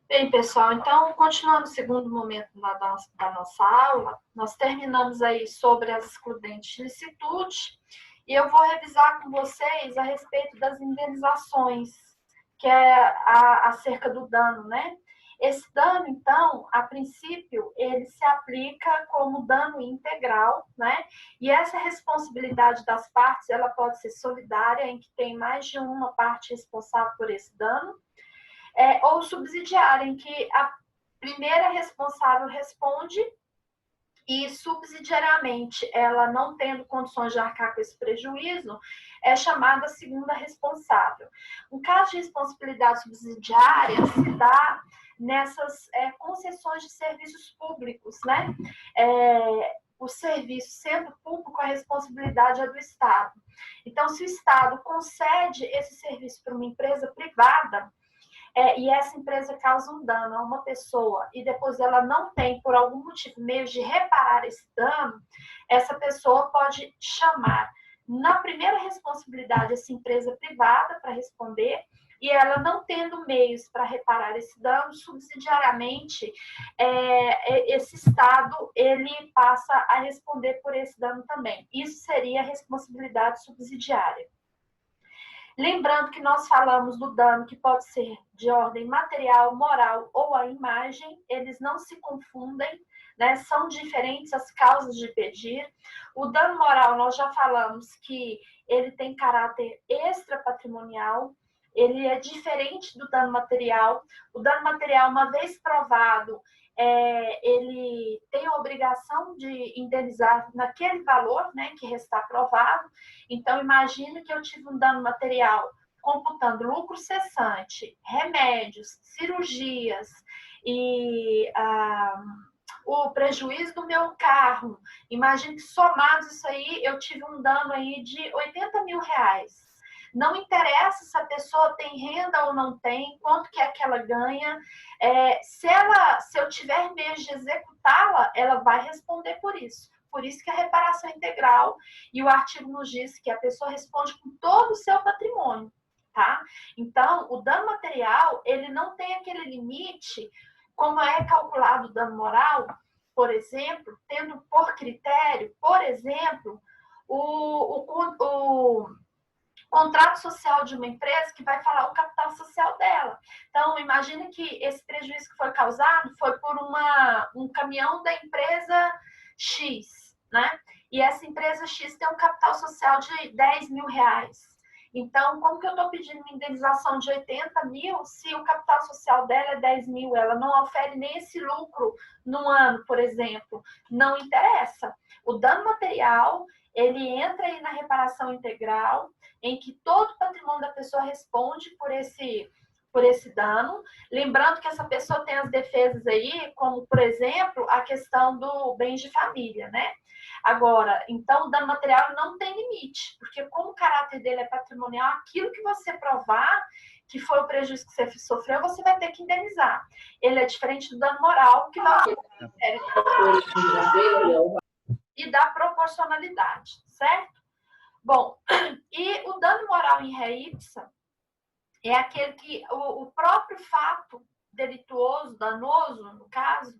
Bem, pessoal, então, continuando o segundo momento da nossa aula, nós terminamos aí sobre as excludentes de licitude e eu vou revisar com vocês a respeito das indenizações, que é acerca do dano, né? Esse dano, então, a princípio, ele se aplica como dano integral, né? E essa responsabilidade das partes, ela pode ser solidária, em que tem mais de uma parte responsável por esse dano, ou subsidiária, em que a primeira responsável responde e, subsidiariamente, ela não tendo condições de arcar com esse prejuízo, é chamada segunda responsável. Um caso de responsabilidade subsidiária se dá nessas concessões de serviços públicos, né? O serviço sendo público, a responsabilidade é do Estado. Então, se o Estado concede esse serviço para uma empresa privada, e essa empresa causa um dano a uma pessoa e depois ela não tem, por algum motivo, meio de reparar esse dano, essa pessoa pode chamar na primeira responsabilidade essa empresa privada para responder, e ela não tendo meios para reparar esse dano, subsidiariamente, esse Estado ele passa a responder por esse dano também. Isso seria a responsabilidade subsidiária. Lembrando que nós falamos do dano que pode ser de ordem material, moral ou a imagem, eles não se confundem, né? São diferentes as causas de pedir. O dano moral, nós já falamos que ele tem caráter extrapatrimonial, ele é diferente do dano material. O dano material, uma vez provado, ele tem a obrigação de indenizar naquele valor, né, que restar provado. Então, imagine que eu tive um dano material computando lucro cessante, remédios, cirurgias e o prejuízo do meu carro. Imagine que somados isso aí, eu tive um dano aí de 80 mil reais. Não interessa se a pessoa tem renda ou não tem, quanto que é que ela ganha. Se eu tiver meios de executá-la, ela vai responder por isso. Por isso que a reparação integral, e o artigo nos diz que a pessoa responde com todo o seu patrimônio, tá? Então, o dano material, ele não tem aquele limite, como é calculado o dano moral, por exemplo, tendo por critério, por exemplo, o contrato social de uma empresa que vai falar o capital social dela. Então, imagine que esse prejuízo que foi causado foi por um caminhão da empresa X, né? E essa empresa X tem um capital social de 10 mil reais. Então, como que eu estou pedindo uma indenização de 80 mil se o capital social dela é 10 mil? Ela não ofere nem esse lucro no ano, por exemplo. Não interessa. O dano material, ele entra aí na reparação integral, em que todo o patrimônio da pessoa responde por esse dano. Lembrando que essa pessoa tem as defesas aí, como, por exemplo, a questão do bens de família, né? Agora, então, o dano material não tem limite, porque como o caráter dele é patrimonial, aquilo que você provar que foi o prejuízo que você sofreu, você vai ter que indenizar. Ele é diferente do dano moral, que nós e da proporcionalidade, certo? Bom, e o dano moral in re ipsa é aquele que o próprio fato delituoso, danoso, no caso,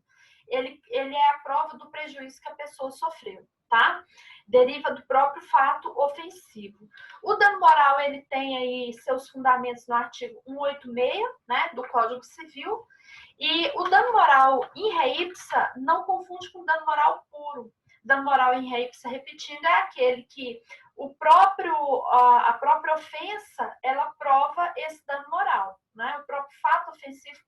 ele é a prova do prejuízo que a pessoa sofreu, tá? Deriva do próprio fato ofensivo. O dano moral, ele tem aí seus fundamentos no artigo 186, né, do Código Civil, e o dano moral in re ipsa não confunde com dano moral puro. Dano moral in re ipsa, repetindo, é aquele que a própria ofensa, ela prova esse dano moral, né? O próprio fato ofensivo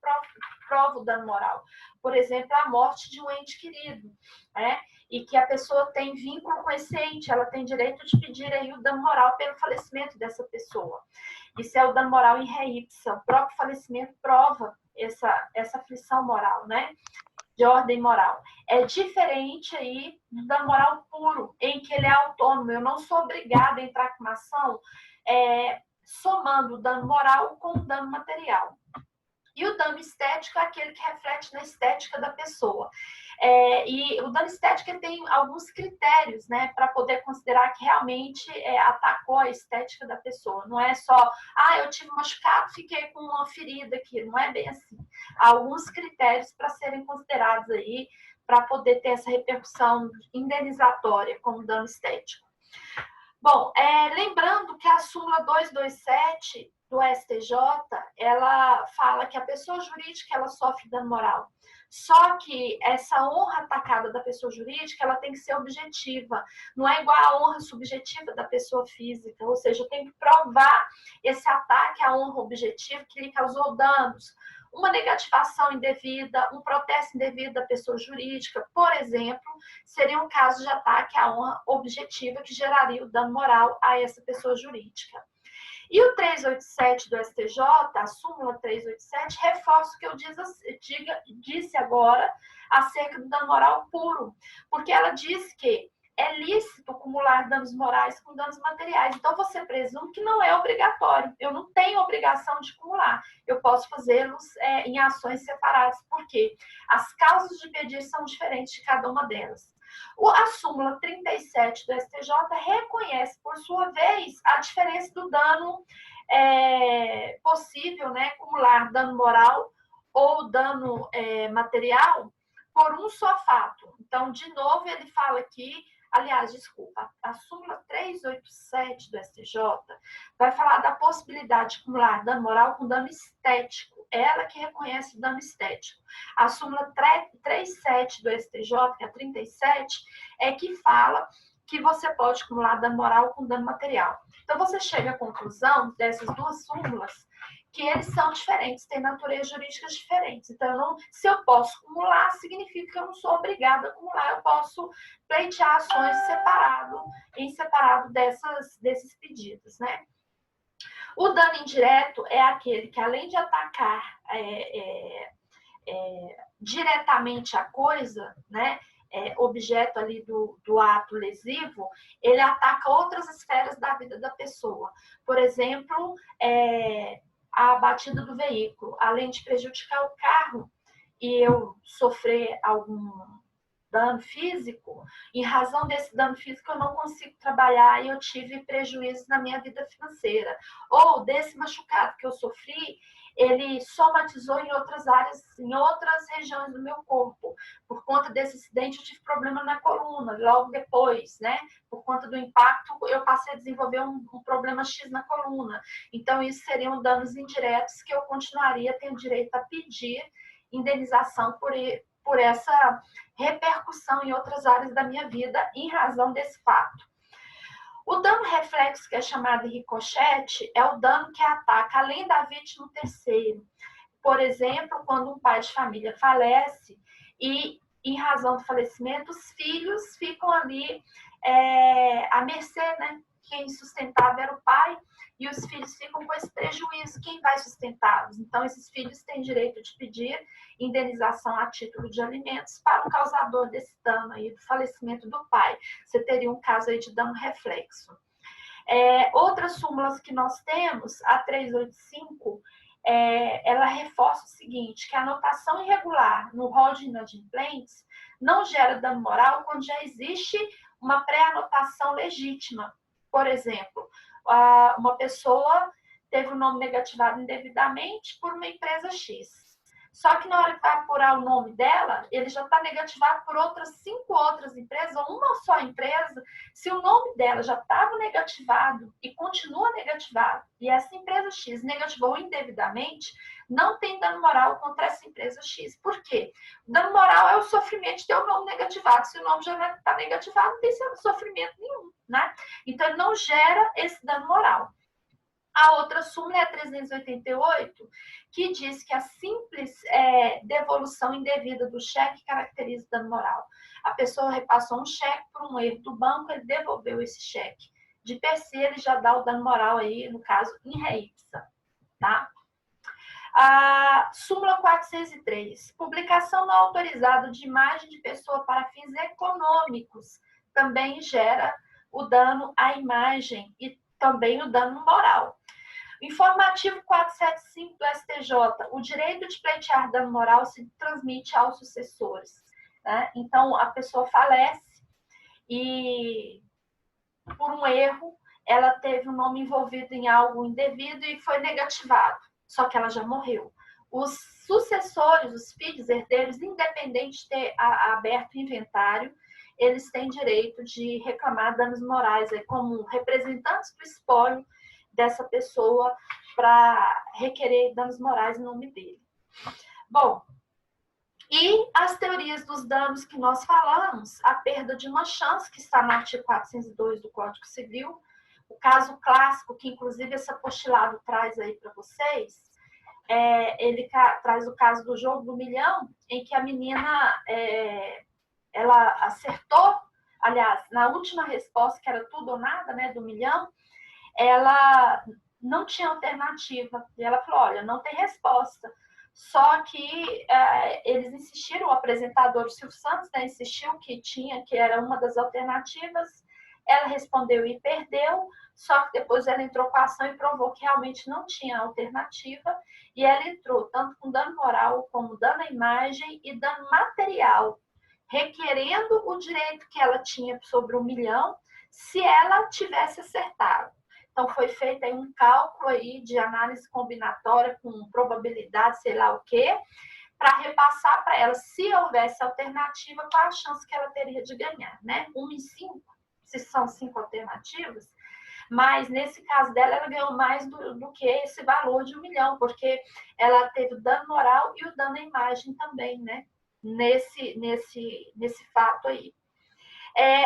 prova o dano moral. Por exemplo, a morte de um ente querido, né? E que a pessoa tem vínculo com esse ente, ela tem direito de pedir aí o dano moral pelo falecimento dessa pessoa. Isso é o dano moral in re ipsa. O próprio falecimento prova essa aflição moral, né? De ordem moral. É diferente aí do dano moral puro, em que ele é autônomo. Eu não sou obrigada a entrar com uma ação somando o dano moral com o dano material. E o dano estético é aquele que reflete na estética da pessoa. E o dano estético ele tem alguns critérios, né, para poder considerar que realmente atacou a estética da pessoa. Não é só, eu tive um machucado, fiquei com uma ferida aqui. Não é bem assim. Há alguns critérios para serem considerados aí, para poder ter essa repercussão indenizatória como dano estético. Bom, lembrando que a súmula 227 do STJ, ela fala que a pessoa jurídica ela sofre dano moral. Só que essa honra atacada da pessoa jurídica, ela tem que ser objetiva. Não é igual à honra subjetiva da pessoa física. Ou seja, eu tenho que provar esse ataque à honra objetiva que lhe causou danos. Uma negativação indevida, um protesto indevido da pessoa jurídica, por exemplo, seria um caso de ataque à honra objetiva que geraria o dano moral a essa pessoa jurídica. E o 387 do STJ, a súmula 387, reforça o que eu disse agora acerca do dano moral puro, porque ela diz que é lícito acumular danos morais com danos materiais. Então, você presume que não é obrigatório. Eu não tenho obrigação de acumular. Eu posso fazê-los em ações separadas. Por quê? As causas de pedir são diferentes de cada uma delas. A súmula 37 do STJ reconhece, por sua vez, a diferença do dano possível, né, acumular dano moral ou dano material por um só fato. Então, de novo, ele fala aqui, aliás, desculpa, a súmula 387 do STJ vai falar da possibilidade de acumular dano moral com dano estético. Ela que reconhece o dano estético. A súmula 37 do STJ, que é a 37, é que fala que você pode acumular dano moral com dano material. Então, você chega à conclusão dessas duas súmulas que eles são diferentes, têm naturezas jurídicas diferentes. Então, se eu posso acumular, significa que eu não sou obrigada a acumular, eu posso pleitear ações em separado desses pedidos, né? O dano indireto é aquele que, além de atacar diretamente a coisa, né, objeto ali do ato lesivo, ele ataca outras esferas da vida da pessoa. Por exemplo, a batida do veículo, além de prejudicar o carro e eu sofrer algum dano físico, em razão desse dano físico eu não consigo trabalhar e eu tive prejuízos na minha vida financeira. Ou desse machucado que eu sofri, ele somatizou em outras áreas, em outras regiões do meu corpo. Por conta desse acidente, eu tive problema na coluna, logo depois, né? Por conta do impacto, eu passei a desenvolver um problema X na coluna. Então, isso seriam danos indiretos que eu continuaria tendo direito a pedir indenização por essa repercussão em outras áreas da minha vida em razão desse fato. O dano reflexo, que é chamado de ricochete, é o dano que ataca além da vítima terceiro. Por exemplo, quando um pai de família falece e, em razão do falecimento, os filhos ficam ali à mercê, né? Quem sustentava era o pai e os filhos ficam com esse prejuízo. Quem vai sustentá-los? Então, esses filhos têm direito de pedir indenização a título de alimentos para o causador desse dano aí, do falecimento do pai. Você teria um caso aí de dano reflexo. Outras súmulas que nós temos, a 385, ela reforça o seguinte, que a anotação irregular no rol de inadimplentes não gera dano moral quando já existe uma pré-anotação legítima. Por exemplo, uma pessoa teve o nome negativado indevidamente por uma empresa X. Só que na hora que vai apurar o nome dela, ele já está negativado por outras 5 outras empresas, ou uma só empresa. Se o nome dela já estava negativado e continua negativado, e essa empresa X negativou indevidamente, não tem dano moral contra essa empresa X. Por quê? O dano moral é o sofrimento de ter o nome negativado. Se o nome já está negativado, não tem sofrimento nenhum, né? Então, ele não gera esse dano moral. A outra súmula é a 388, que diz que a simples devolução indevida do cheque caracteriza dano moral. A pessoa repassou um cheque por um erro do banco, ele devolveu esse cheque. De per se, ele já dá o dano moral aí, no caso, in re ipsa, tá? A súmula 403, publicação não autorizada de imagem de pessoa para fins econômicos, também gera o dano à imagem e também o dano moral. Informativo 475 do STJ, o direito de pleitear dano moral se transmite aos sucessores. né? Então, a pessoa falece e, por um erro, ela teve o nome envolvido em algo indevido e foi negativado. Só que ela já morreu. Os sucessores, os filhos herdeiros, independente de ter aberto o inventário, eles têm direito de reclamar danos morais aí, como representantes do espólio dessa pessoa para requerer danos morais em nome dele. Bom, e as teorias dos danos que nós falamos, a perda de uma chance, que está no artigo 402 do Código Civil, o caso clássico, que inclusive esse apostilado traz aí para vocês, ele traz o caso do jogo do milhão, em que a menina, ela acertou, aliás, na última resposta, que era tudo ou nada, né, do milhão, ela não tinha alternativa. E ela falou, olha, não tem resposta. Só que eles insistiram, o apresentador Silvio Santos, né, insistiu que tinha, que era uma das alternativas. Ela respondeu e perdeu, só que depois ela entrou com a ação e provou que realmente não tinha alternativa. E ela entrou tanto com dano moral, como dano à imagem e dano material, requerendo o direito que ela tinha sobre 1 milhão, se ela tivesse acertado. Então, foi feito aí um cálculo aí de análise combinatória com probabilidade, sei lá o quê, para repassar para ela, se houvesse alternativa, qual a chance que ela teria de ganhar, né? 1 em 5, se são 5 alternativas, mas nesse caso dela, ela ganhou mais do que esse valor de 1 milhão, porque ela teve o dano moral e o dano à imagem também, né? Nesse fato aí.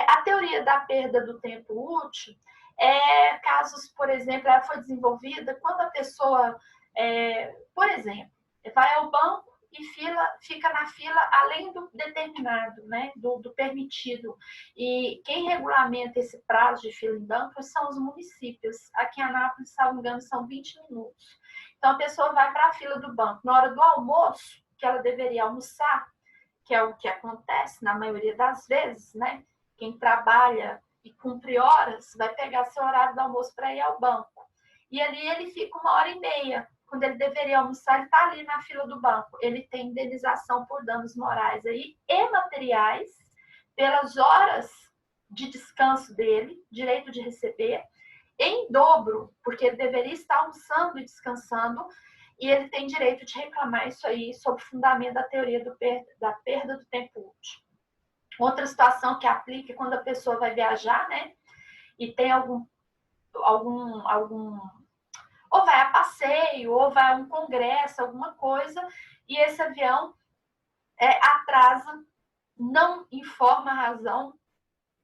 A teoria da perda do tempo útil casos, por exemplo, ela foi desenvolvida quando a pessoa, por exemplo, vai ao banco e fica na fila além do determinado, né, do permitido. E quem regulamenta esse prazo de fila em banco são os municípios. Aqui em Anápolis, se não me engano, são 20 minutos. Então, a pessoa vai para a fila do banco. Na hora do almoço, que ela deveria almoçar, que é o que acontece na maioria das vezes, né? Quem trabalha e cumpre horas vai pegar seu horário do almoço para ir ao banco. E ali ele fica 1h30. Quando ele deveria almoçar, ele está ali na fila do banco. Ele tem indenização por danos morais aí e materiais pelas horas de descanso dele, direito de receber, em dobro, porque ele deveria estar almoçando e descansando, e ele tem direito de reclamar isso aí sob o fundamento da teoria da perda do tempo útil. Outra situação que aplica é quando a pessoa vai viajar, né? E tem algum ou vai a passeio, ou vai a um congresso, alguma coisa, e esse avião atrasa, não informa a razão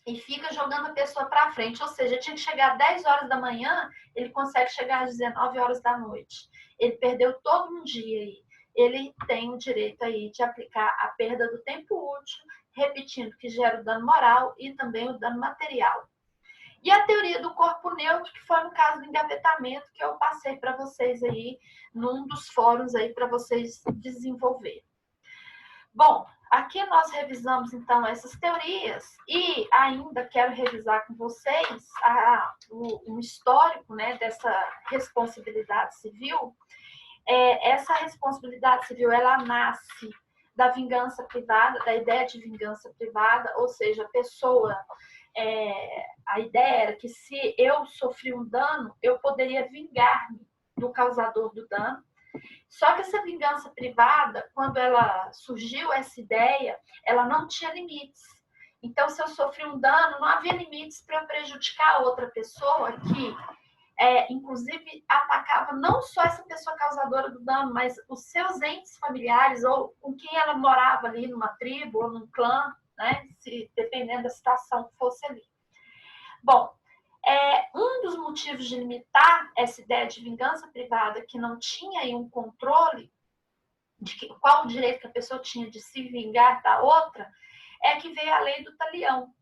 e fica jogando a pessoa para frente. Ou seja, tinha que chegar às 10 horas da manhã, ele consegue chegar às 19 horas da noite. Ele perdeu todo um dia aí. Ele tem o direito aí de aplicar a perda do tempo útil, repetindo que gera o dano moral e também o dano material. E a teoria do corpo neutro, que foi no caso do engavetamento, que eu passei para vocês aí, num dos fóruns aí para vocês desenvolverem. Bom, aqui nós revisamos, então, essas teorias e ainda quero revisar com vocês um histórico, né, dessa responsabilidade civil. Essa responsabilidade civil, ela nasce da vingança privada, da ideia de vingança privada, ou seja, a pessoa, a ideia era que se eu sofri um dano, eu poderia vingar-me do causador do dano. Só que essa vingança privada, quando ela surgiu, essa ideia, ela não tinha limites. Então, se eu sofri um dano, não havia limites para eu prejudicar a outra pessoa que, inclusive, atacava não só essa pessoa causadora do dano, mas os seus entes familiares ou com quem ela morava ali numa tribo ou num clã, né? Dependendo da situação que fosse ali. Bom, um dos motivos de limitar essa ideia de vingança privada, que não tinha aí um controle de qual o direito que a pessoa tinha de se vingar da outra, é que veio a lei do talião,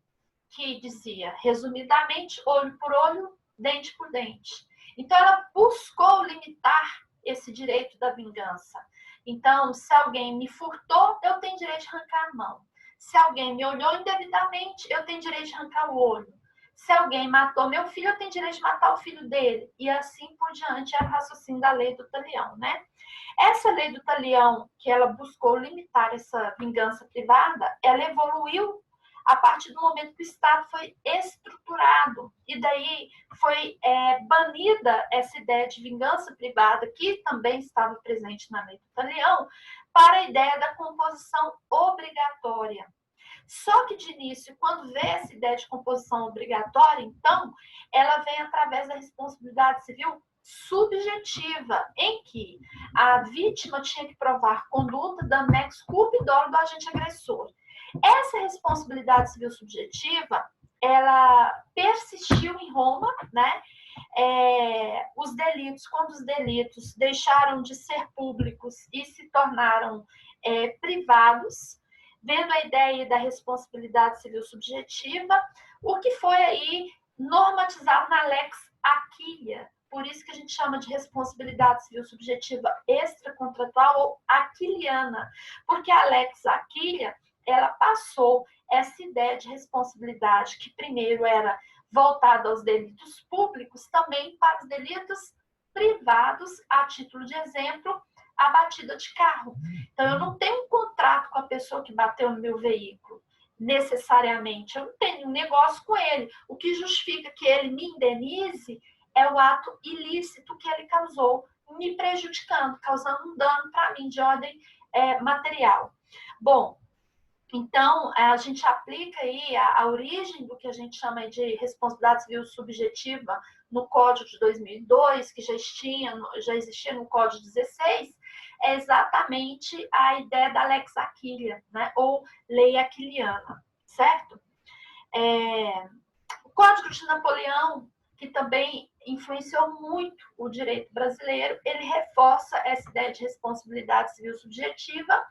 que dizia, resumidamente, olho por olho, dente por dente. Então, ela buscou limitar esse direito da vingança. Então, se alguém me furtou, eu tenho direito de arrancar a mão. Se alguém me olhou indevidamente, eu tenho direito de arrancar o olho. Se alguém matou meu filho, eu tenho direito de matar o filho dele. E assim por diante era o raciocínio da lei do talião, né? Essa lei do talião, que ela buscou limitar essa vingança privada, ela evoluiu a partir do momento que o Estado foi estruturado. E daí foi banida essa ideia de vingança privada, que também estava presente na lei do talião, para a ideia da composição obrigatória. Só que de início, quando vê essa ideia de composição obrigatória, então, ela vem através da responsabilidade civil subjetiva, em que a vítima tinha que provar conduta, dano, nexo, culpa e dolo do agente agressor. Essa responsabilidade civil subjetiva, ela persistiu em Roma, né? Os delitos, quando os delitos deixaram de ser públicos e se tornaram privados, vendo a ideia da responsabilidade civil subjetiva, o que foi aí normatizado na Lex Aquilia. Por isso que a gente chama de responsabilidade civil subjetiva extracontratual ou aquiliana, porque a Lex Aquilia, ela passou essa ideia de responsabilidade que primeiro era voltada aos delitos públicos, também para os delitos privados, a título de exemplo, a batida de carro. Então, eu não tenho um contrato com a pessoa que bateu no meu veículo, necessariamente. Eu não tenho um negócio com ele. O que justifica que ele me indenize é o ato ilícito que ele causou, me prejudicando, causando um dano para mim de ordem material. Bom, então, a gente aplica aí a origem do que a gente chama de responsabilidade civil subjetiva no Código de 2002, que já existia no Código 16, é exatamente a ideia da Lex Aquilia, né? Ou lei aquiliana, certo? O Código de Napoleão, que também influenciou muito o direito brasileiro, ele reforça essa ideia de responsabilidade civil subjetiva.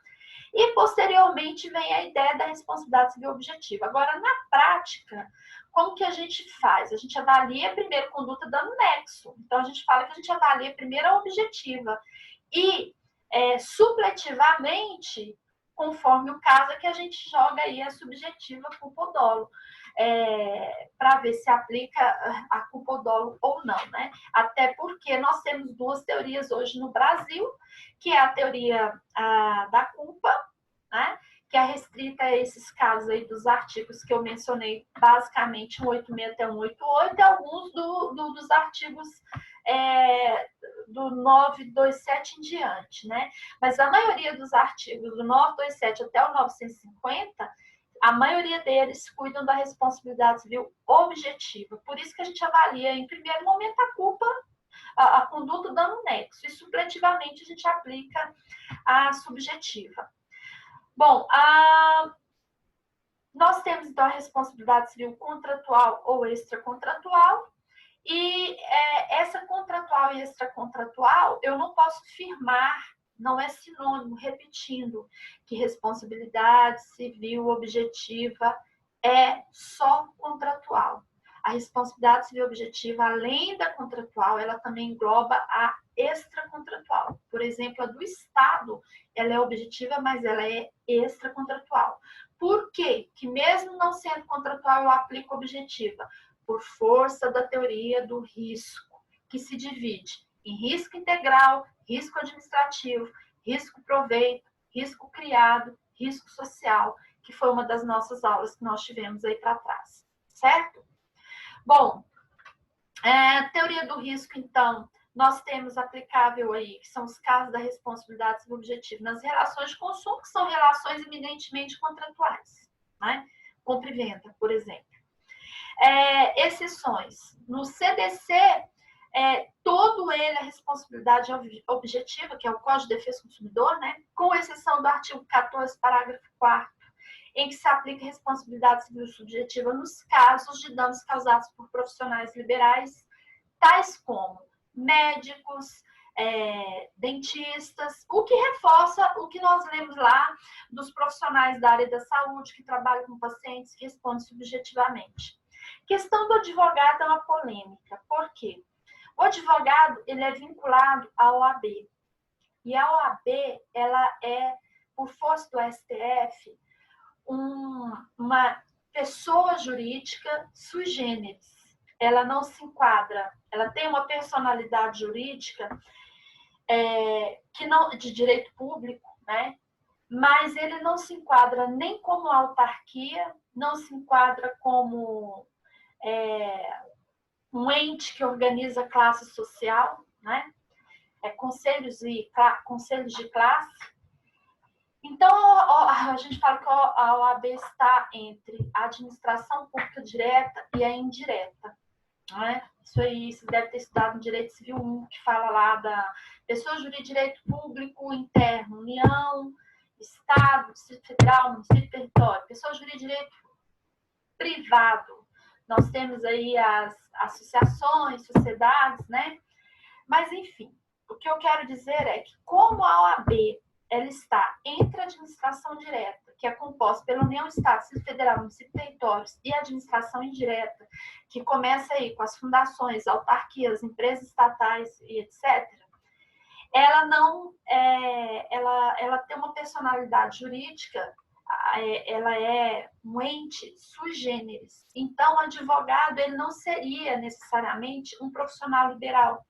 E, posteriormente, vem a ideia da responsabilidade civil objetiva. Agora, na prática, como que a gente faz? A gente avalia primeiro conduta dano nexo. Então, a gente fala que a gente avalia primeiro a objetiva. E, supletivamente, conforme o caso, é que a gente joga aí a subjetiva culpa ou dolo. Para ver se aplica a culpa ou dolo ou não, né? Até porque nós temos duas teorias hoje no Brasil, que é a teoria da culpa, né? Que é restrita a esses casos aí dos artigos que eu mencionei, basicamente 186 até 188, e alguns dos artigos do 927 em diante, né? Mas a maioria dos artigos do 927 até o 950, a maioria deles cuidam da responsabilidade civil objetiva. Por isso que a gente avalia, em primeiro momento, a culpa, a conduta dano nexo, e supletivamente a gente aplica a subjetiva. Bom, nós temos então a responsabilidade civil contratual ou extracontratual, e essa contratual e extracontratual eu não posso firmar, não é sinônimo, repetindo, que responsabilidade civil objetiva é só contratual. A responsabilidade civil objetiva, além da contratual, ela também engloba a extracontratual. Por exemplo, a do Estado, ela é objetiva, mas ela é extracontratual. Por quê? Que mesmo não sendo contratual, eu aplico objetiva? Por força da teoria do risco, que se divide em risco integral, risco administrativo, risco proveito, risco criado, risco social, que foi uma das nossas aulas que nós tivemos aí para trás, certo? Bom, teoria do risco, então, nós temos aplicável aí, que são os casos da responsabilidade civil objetiva nas relações de consumo, que são relações eminentemente contratuais, né? Compra e venda, por exemplo. Exceções. No CDC, todo ele é responsabilidade objetiva, que é o Código de Defesa do Consumidor, né? Com exceção do artigo 14, parágrafo 4º, em que se aplica responsabilidade civil subjetiva nos casos de danos causados por profissionais liberais, tais como médicos, dentistas, o que reforça o que nós lemos lá dos profissionais da área da saúde que trabalham com pacientes que respondem subjetivamente. Questão do advogado é uma polêmica. Por quê? O advogado, ele é vinculado à OAB. E a OAB, ela é, por força do STF, uma pessoa jurídica sui generis. Ela não se enquadra, ela tem uma personalidade jurídica que não, de direito público, né? Mas ele não se enquadra nem como autarquia, não se enquadra como um ente que organiza classe social, né? Conselhos de classe. Então, a gente fala que a OAB está entre a administração pública direta e a indireta. Não é? Isso aí, você deve ter estudado no Direito Civil 1, que fala lá da pessoa jurídica de direito público interno, União, Estado, Distrito Federal, município, território. Pessoa jurídica de direito privado. Nós temos aí as associações, sociedades, né? Mas, enfim, o que eu quero dizer é que, como a OAB ela está entre a administração direta, que é composta pela União, Estado, Distrito Federal, município, territórios, e a administração indireta, que começa aí com as fundações, autarquias, empresas estatais e etc., ela não, ela tem uma personalidade jurídica, ela é um ente sui generis. Então, o advogado ele não seria necessariamente um profissional liberal,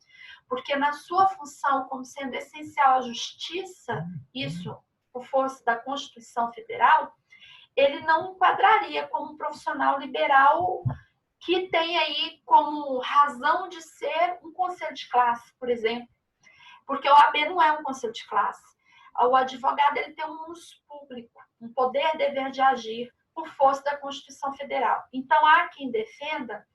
porque na sua função como sendo essencial à justiça, isso por força da Constituição Federal, ele não enquadraria como um profissional liberal que tem aí como razão de ser um conselho de classe, por exemplo, porque o AB não é um conselho de classe. O advogado ele tem um uso público, um poder, dever de agir por força da Constituição Federal. Então, há quem defenda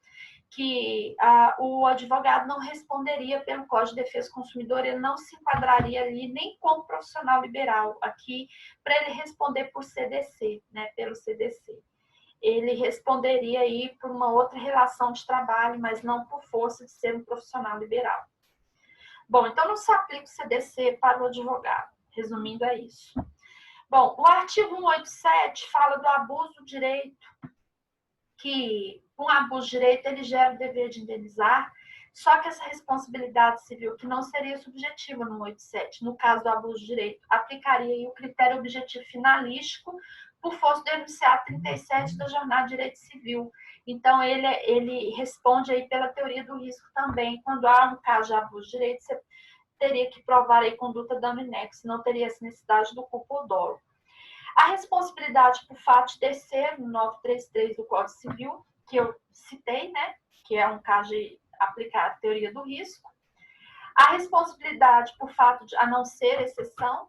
que o advogado não responderia pelo Código de Defesa do Consumidor, ele não se enquadraria ali nem como profissional liberal aqui, para ele responder por CDC, né, pelo CDC. Ele responderia aí por uma outra relação de trabalho, mas não por força de ser um profissional liberal. Bom, então não se aplica o CDC para o advogado. Resumindo, é isso. Bom, o artigo 187 fala do abuso do direito, que um abuso de direito ele gera o dever de indenizar, só que essa responsabilidade civil, que não seria subjetiva no 187, no caso do abuso de direito, aplicaria aí o critério objetivo finalístico por força do enunciado 37 da Jornada de Direito Civil. Então, ele responde aí pela teoria do risco também. Quando há um caso de abuso de direito, você teria que provar aí conduta dano inexo, não teria essa necessidade do culpa ou dolo. A responsabilidade por fato de terceiro, no 933 do Código Civil, que eu citei, né, que é um caso de aplicar a teoria do risco. A responsabilidade por fato de, a não ser exceção,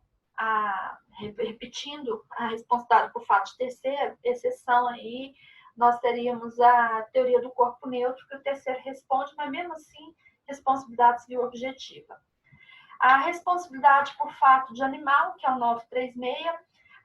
repetindo, a responsabilidade por fato de terceiro, exceção aí, nós teríamos a teoria do corpo neutro, que o terceiro responde, mas mesmo assim, responsabilidade civil objetiva. A responsabilidade por fato de animal, que é o 936,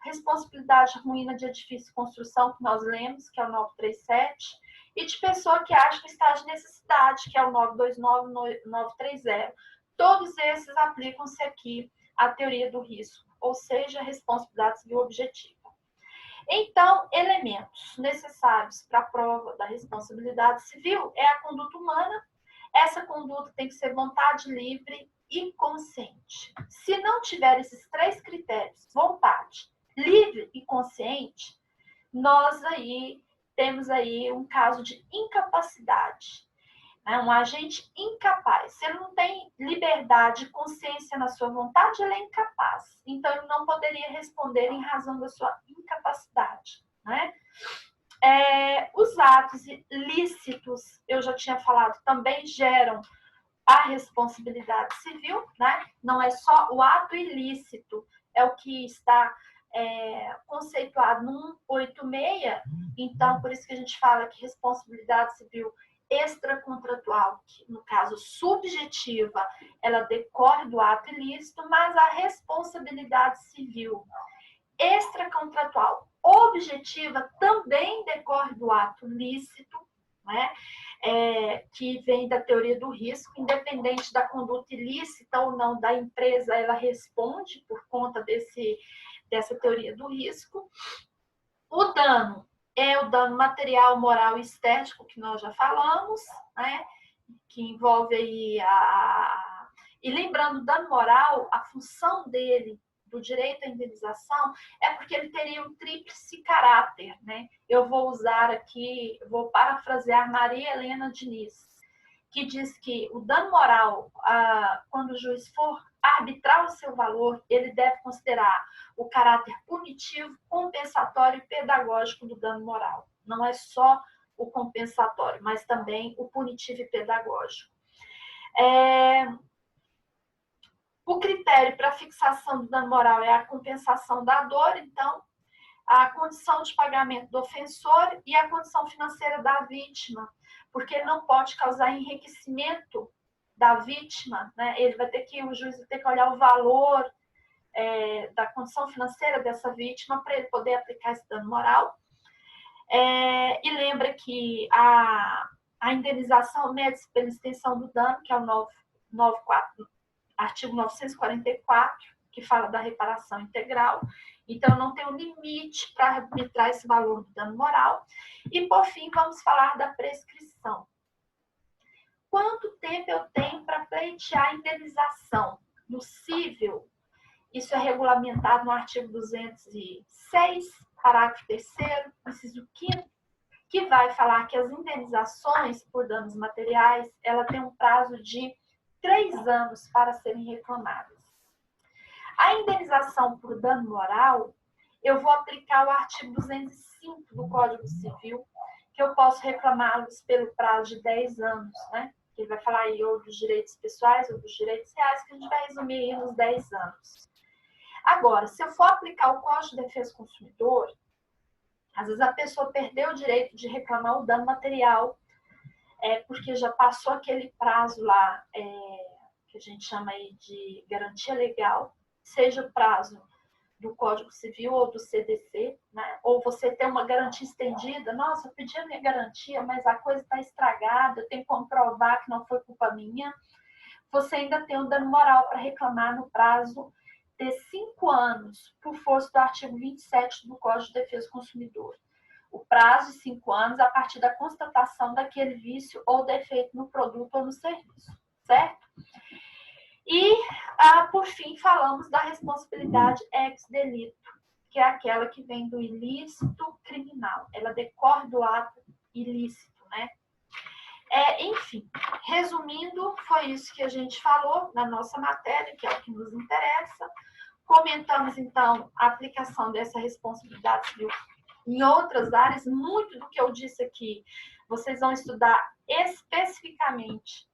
responsabilidade de ruína de edifício e construção, que nós lemos, que é o 937, e de pessoa que acha que está de necessidade, que é o 929 e 930. Todos esses aplicam-se aqui à teoria do risco, ou seja, a responsabilidade civil objetiva. Então, elementos necessários para a prova da responsabilidade civil é a conduta humana. Essa conduta tem que ser vontade livre e consciente. Se não tiver esses três critérios, vontade, livre e consciente, nós aí temos aí um caso de incapacidade. Um agente incapaz. Se ele não tem liberdade e consciência na sua vontade, ele é incapaz. Então, ele não poderia responder em razão da sua incapacidade. Né? Os atos ilícitos, eu já tinha falado, também geram a responsabilidade civil, né? Não é só o ato ilícito, é o que está conceituado no 186, então, por isso que a gente fala que responsabilidade civil extracontratual, que no caso subjetiva, ela decorre do ato ilícito, mas a responsabilidade civil extracontratual objetiva também decorre do ato lícito, né? Que vem da teoria do risco, independente da conduta ilícita ou não da empresa, ela responde por conta dessa teoria do risco. O dano é o dano material, moral e estético, que nós já falamos, né? Que envolve aí E lembrando, o dano moral, a função dele do direito à indenização é porque ele teria um tríplice caráter, né? Eu vou usar aqui, vou parafrasear Maria Helena Diniz, que diz que o dano moral, quando o juiz for arbitrar o seu valor, ele deve considerar o caráter punitivo, compensatório e pedagógico do dano moral. Não é só o compensatório, mas também o punitivo e pedagógico. O critério para fixação do dano moral é a compensação da dor, então, a condição de pagamento do ofensor e a condição financeira da vítima, porque ele não pode causar enriquecimento da vítima, né? O juiz vai ter que olhar o valor da condição financeira dessa vítima para ele poder aplicar esse dano moral. E lembra que a indenização mede-se pela extensão do dano, que é o artigo 944, que fala da reparação integral. Então, não tem um limite para arbitrar esse valor do dano moral. E, por fim, vamos falar da prescrição. Quanto tempo eu tenho para pleitear a indenização? No cível, isso é regulamentado no artigo 206, parágrafo 3º, inciso 5º, que vai falar que as indenizações por danos materiais, ela tem um prazo de 3 anos para serem reclamadas. A indenização por dano moral, eu vou aplicar o artigo 205 do Código Civil, que eu posso reclamá-los pelo prazo de 10 anos, né? Que ele vai falar aí ou dos direitos pessoais ou dos direitos reais, que a gente vai resumir aí nos 10 anos. Agora, se eu for aplicar o Código de Defesa do Consumidor, às vezes a pessoa perdeu o direito de reclamar o dano material, porque já passou aquele prazo lá, que a gente chama aí de garantia legal, seja o prazo do Código Civil ou do CDC, né? Ou você tem uma garantia estendida, nossa, eu pedi a minha garantia, mas a coisa está estragada, eu tenho que comprovar que não foi culpa minha. Você ainda tem o dano moral para reclamar no prazo de 5 anos, por força do artigo 27 do Código de Defesa do Consumidor. O prazo de 5 anos a partir da constatação daquele vício ou defeito no produto ou no serviço, certo? E, por fim, falamos da responsabilidade ex delito, que é aquela que vem do ilícito criminal. Ela decorre do ato ilícito, né? Enfim, resumindo, foi isso que a gente falou na nossa matéria, que é o que nos interessa. Comentamos, então, a aplicação dessa responsabilidade civil em outras áreas. Muito do que eu disse aqui, vocês vão estudar especificamente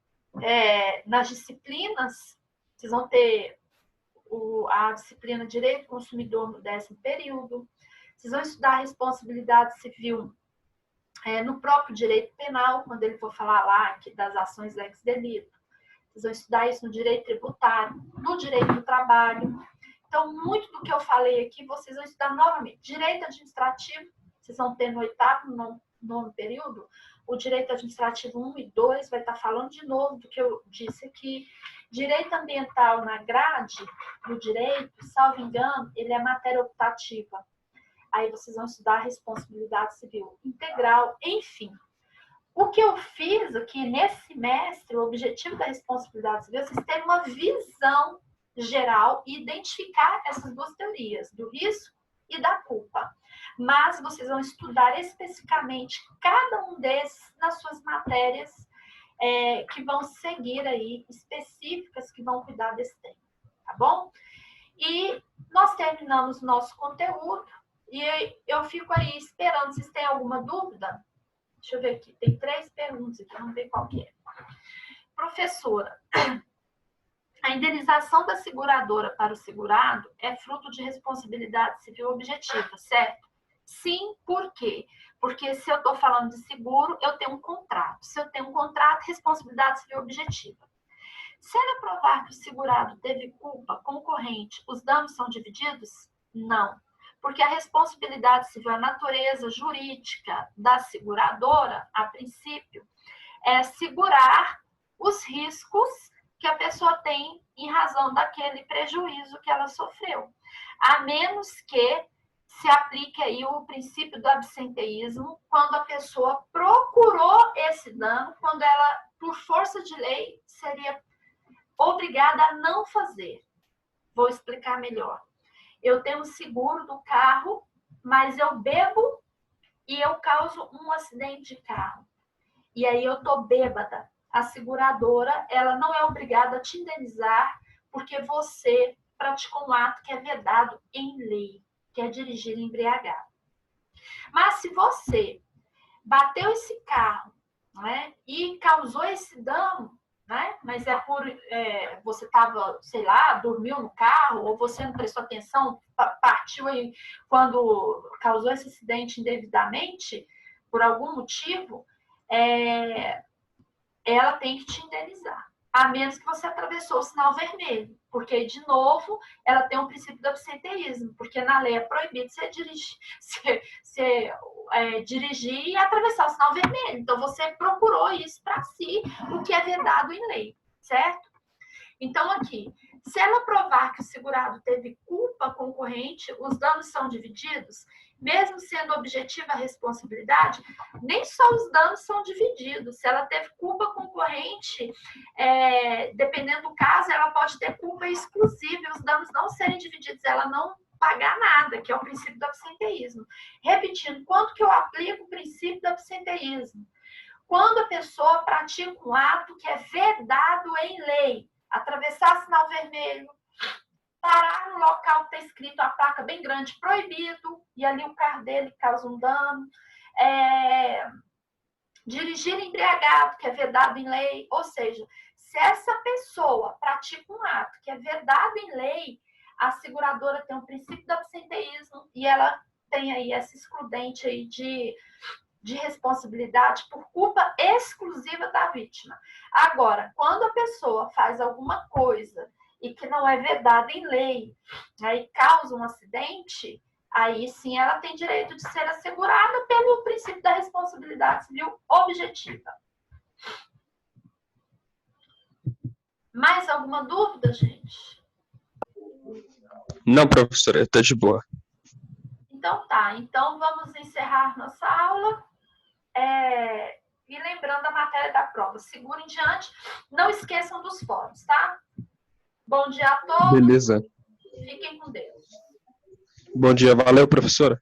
nas disciplinas. Vocês vão ter a disciplina Direito do Consumidor no 10º período. Vocês vão estudar a responsabilidade civil no próprio direito penal, quando ele for falar lá das ações ex delito. Vocês vão estudar isso no direito tributário, no direito do trabalho. Então, muito do que eu falei aqui, vocês vão estudar novamente. Direito administrativo, vocês vão ter no 8º, no 9º período, o direito administrativo 1 e 2 vai estar falando de novo do que eu disse aqui. Direito ambiental na grade do direito, salvo engano, ele é matéria optativa. Aí vocês vão estudar a responsabilidade civil integral, enfim. O que eu fiz aqui nesse semestre, o objetivo da responsabilidade civil, é vocês terem uma visão geral e identificar essas duas teorias, do risco e da culpa. Mas vocês vão estudar especificamente cada um desses nas suas matérias que vão seguir aí, específicas, que vão cuidar desse tema, tá bom? E nós terminamos nosso conteúdo e eu fico aí esperando. Vocês têm alguma dúvida? Deixa eu ver aqui, tem 3 perguntas aqui, não sei qual que é. Professora, a indenização da seguradora para o segurado é fruto de responsabilidade civil objetiva, certo? Sim, por quê? Porque se eu estou falando de seguro, eu tenho um contrato. Se eu tenho um contrato, responsabilidade civil objetiva. Se ela provar que o segurado teve culpa concorrente, os danos são divididos? Não. Porque a responsabilidade civil, a natureza jurídica da seguradora, a princípio, é segurar os riscos que a pessoa tem em razão daquele prejuízo que ela sofreu. A menos que se aplique aí o princípio do absenteísmo, quando a pessoa procurou esse dano, quando ela, por força de lei, seria obrigada a não fazer. Vou explicar melhor. Eu tenho seguro do carro, mas eu bebo e eu causo um acidente de carro. E aí eu tô bêbada. A seguradora, ela não é obrigada a te indenizar porque você praticou um ato que é vedado em lei, que é dirigir embriagado. Mas se você bateu esse carro, né, e causou esse dano, né, mas você estava, sei lá, dormiu no carro, ou você não prestou atenção, partiu aí quando causou esse acidente indevidamente, por algum motivo, ela tem que te indenizar. A menos que você atravessou o sinal vermelho. Porque, de novo, ela tem um princípio do absenteísmo. Porque na lei é proibido você dirigir e atravessar o sinal vermelho. Então, você procurou isso para si, o que é vedado em lei, certo? Então, aqui, se ela provar que o segurado teve culpa concorrente, os danos são divididos, mesmo sendo objetiva a responsabilidade, nem só os danos são divididos. Se ela teve culpa concorrente, dependendo do caso, ela pode ter culpa exclusiva e os danos não serem divididos, ela não pagar nada, que é o princípio do absenteísmo. Repetindo, quando que eu aplico o princípio do absenteísmo? Quando a pessoa pratica um ato que é vedado em lei, atravessar sinal vermelho, parar no local que está escrito a placa bem grande, proibido, e ali o carro dele causa um dano, dirigir embriagado, que é vedado em lei, ou seja, se essa pessoa pratica um ato que é vedado em lei, a seguradora tem um princípio do absenteísmo e ela tem aí essa excludente aí de responsabilidade por culpa exclusiva da vítima. Agora, quando a pessoa faz alguma coisa e que não é vedada em lei, aí causa um acidente, aí sim ela tem direito de ser assegurada pelo princípio da responsabilidade civil objetiva. Mais alguma dúvida, gente? Não, professora, está de boa. Então tá, então vamos encerrar nossa aula. E lembrando a matéria da prova, segura em diante, não esqueçam dos fóruns, tá? Bom dia a todos. Beleza. Fiquem com Deus. Bom dia, valeu, professora.